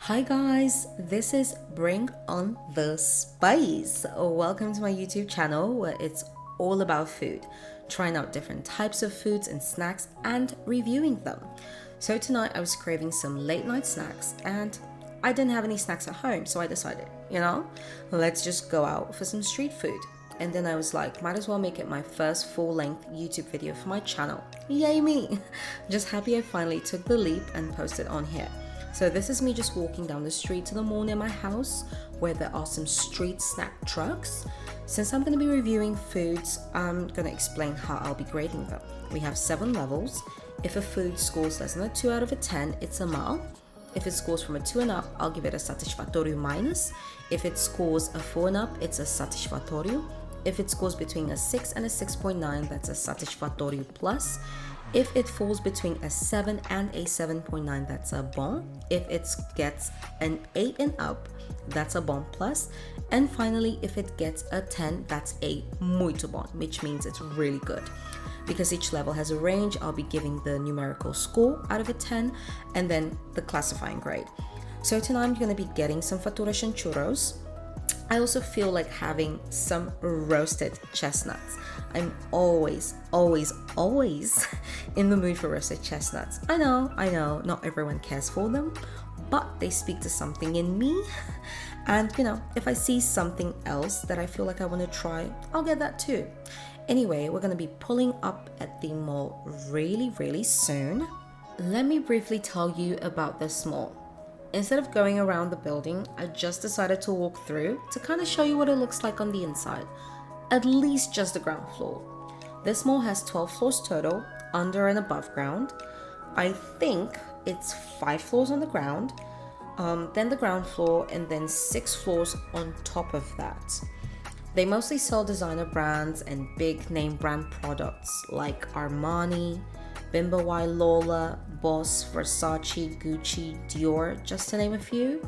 Hi guys, this is Bring on the Spice. Welcome to my YouTube channel where it's all about food, trying out different types of foods and snacks and reviewing them. So tonight I was craving some late night snacks and I didn't have any snacks at home, so I decided, let's just go out for some street food. And then I was like, might as well make it my first full-length YouTube video for my channel. Yay me! Just happy I finally took the leap and posted on here. So this is me just walking down the street to the mall near my house where there are some street snack trucks. Since I'm going to be reviewing foods, I'm going to explain how I'll be grading them. We have 7 levels. If a food scores less than a 2 out of a 10, it's a mal. If it scores from a 2 and up, I'll give it a satisfatorio minus. If it scores a 4 and up, it's a satisfatorio. If it scores between a 6 and a 6.9, that's a satisfatorio plus. If it falls between a 7 and a 7.9, that's a bon. If it gets an 8 and up, that's a bon plus. And finally, if it gets a 10, that's a muito bon, which means it's really good. Because each level has a range, I'll be giving the numerical score out of a 10 and then the classifying grade. So tonight I'm going to be getting some faturas and churros. I also feel like having some roasted chestnuts. I'm always in the mood for roasted chestnuts. I know, not everyone cares for them, but they speak to something in me. And if I see something else that I feel like I want to try, I'll get that too. Anyway, we're going to be pulling up at the mall really soon. Let me briefly tell you about this mall. Instead of going around the building, I just decided to walk through to kind of show you what it looks like on the inside. At least just the ground floor. This mall has 12 floors total, under and above ground. I think it's 5 floors on the ground, then the ground floor, and then 6 floors on top of that. They mostly sell designer brands and big name brand products like Armani, Bimbo Y Lola, Boss, Versace, Gucci, Dior, just to name a few.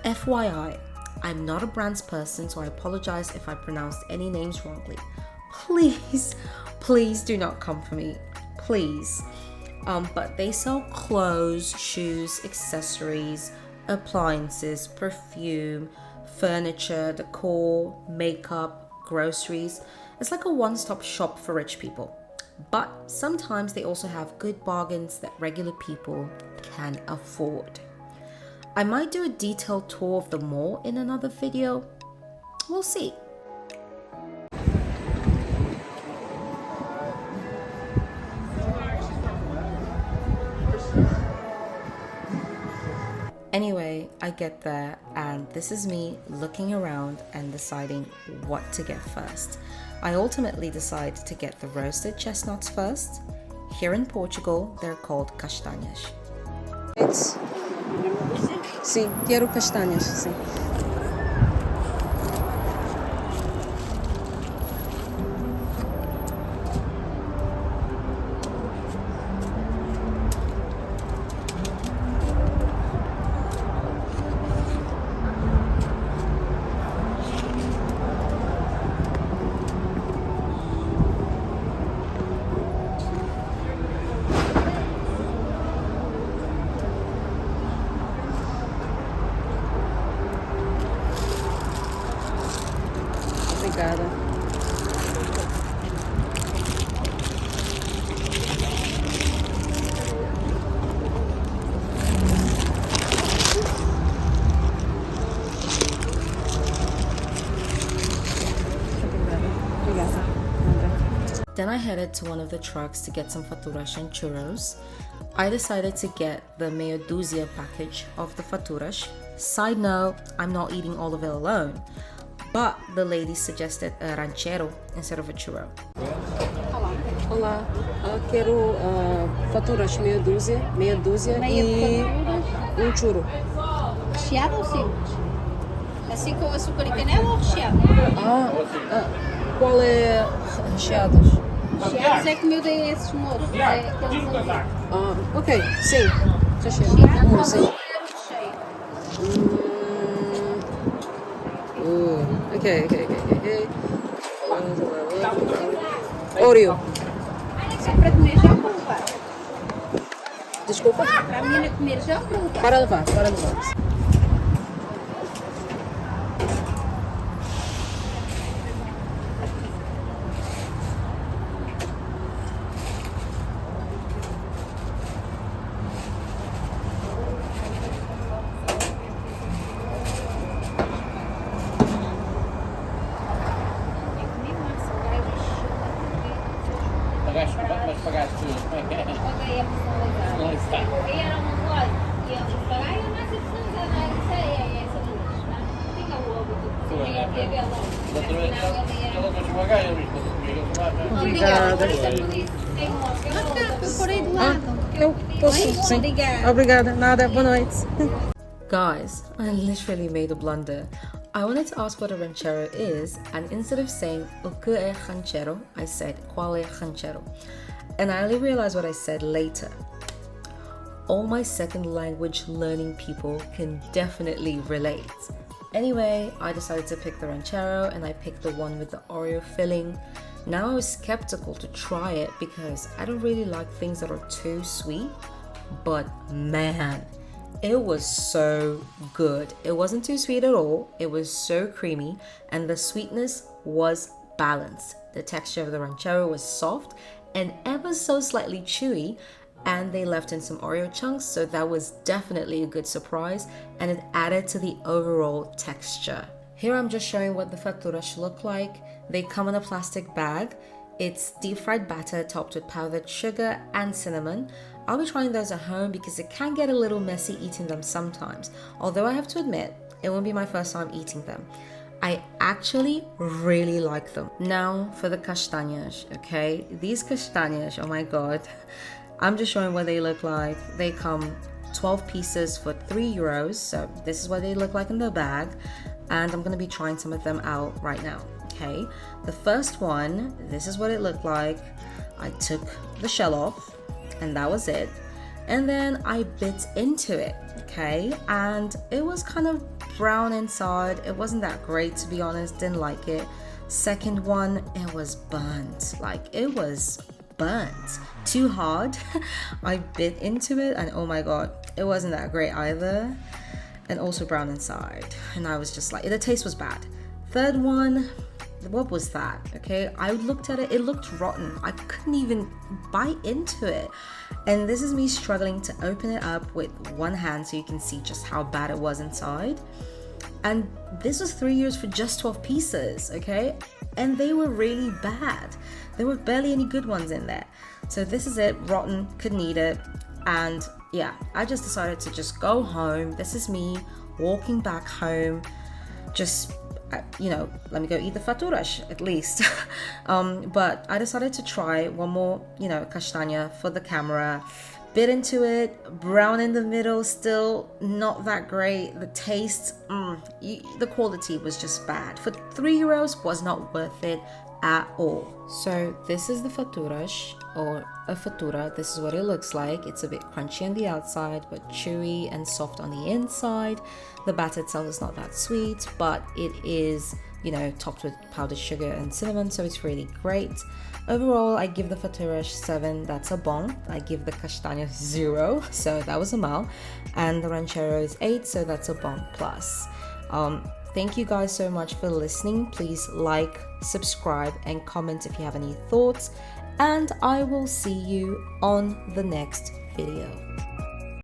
FYI, I'm not a brands person, so I apologize if I pronounced any names wrongly. Please do not come for me, please. But they sell clothes, shoes, accessories, appliances, perfume, furniture, decor, makeup, groceries. It's like a one-stop shop for rich people. But sometimes they also have good bargains that regular people can afford. I might do a detailed tour of the mall in another video. We'll see. Anyway, I get there and this is me looking around and deciding what to get first. I ultimately decide to get the roasted chestnuts first. Here in Portugal, they're called castanhas. Sim, quero castanhas, sim. Obrigada. Then I headed to one of the trucks to get some faturas and churros. I decided to get the meia dúzia package of the faturas. Side note, I'm not eating all of it alone. But the lady suggested a ranchero instead of a churro. Olá, quero faturas meia dúzia e churro. Recheado ou simples? Assim com açúcar e canela ou recheado? Qual é recheados? Recheados é como eu dei a esses moços. Ok, sim. Recheado. Sim. Ok. Oreo. Só para comer já ou para levar? Desculpa. Para a menina comer já fruta. Para levar, para levar. Mas pagaste tudo, como é que é? Paguei a personalizada. E era uma loja. E eu disse, ai, eu não sei personalizada. Isso é essa luz. Tinha o logo do tinha a TV logo. Ela continua a ganhar, mas quando comigo eu tomava. Obrigada. Eu parei do lado. Eu posso, sim. Obrigada. Obrigada. Nada. Boa noite. Guys, I literally made a blunder. I wanted to ask what a ranchero is, and instead of saying o que é ranchero, I said qual é ranchero. And I only realized what I said later. All my second language learning people can definitely relate. Anyway, I decided to pick the ranchero, and I picked the one with the Oreo filling. Now I was skeptical to try it because I don't really like things that are too sweet, but man, it was so good. It wasn't too sweet at all. It was so creamy, and the sweetness was balanced. The texture of the ranchero was soft and ever so slightly chewy, and they left in some Oreo chunks, so that was definitely a good surprise, and it added to the overall texture. Here I'm just showing what the faturas look like. They come in a plastic bag. It's deep fried batter topped with powdered sugar and cinnamon. I'll be trying those at home because it can get a little messy eating them sometimes. Although I have to admit, it won't be my first time eating them. I actually really like them. Now for the castañas, okay? These castañas, oh my god. I'm just showing what they look like. They come 12 pieces for €3. So this is what they look like in the bag. And I'm gonna be trying some of them out right now, okay? The first one, this is what it looked like. I took the shell off, and that was it. And then I bit into it, okay? And it was kind of brown inside. It wasn't that great, to be honest, didn't like it. Second one, it was burnt. Like, it was burnt. Too hard. I bit into it, and oh my god, it wasn't that great either. And also brown inside. And I was just like, the taste was bad. Third one, what was that? Okay, I looked at it, it looked rotten. I couldn't even bite into it. And this is me struggling to open it up with one hand so you can see just how bad it was inside. And this was €3 for just 12 pieces, okay? And they were really bad. There were barely any good ones in there. So this is it, rotten, couldn't eat it. And yeah, I just decided to just go home. This is me walking back home, just let me go eat the faturas at least. But I decided to try one more, castaña for the camera. Bit into it, brown in the middle, still not that great. The taste, the quality was just bad. For €3 was not worth it at all. So this is the faturas, or a fatura. This is what it looks like. It's a bit crunchy on the outside, but chewy and soft on the inside. The batter itself is not that sweet, but it is, topped with powdered sugar and cinnamon, so it's really great. Overall, I give the faturas 7, that's a bon. I give the castañas 0, so that was a mal. And the ranchero is 8, so that's a bon plus. Thank you guys so much for listening. Please like, subscribe, and comment if you have any thoughts. And I will see you on the next video.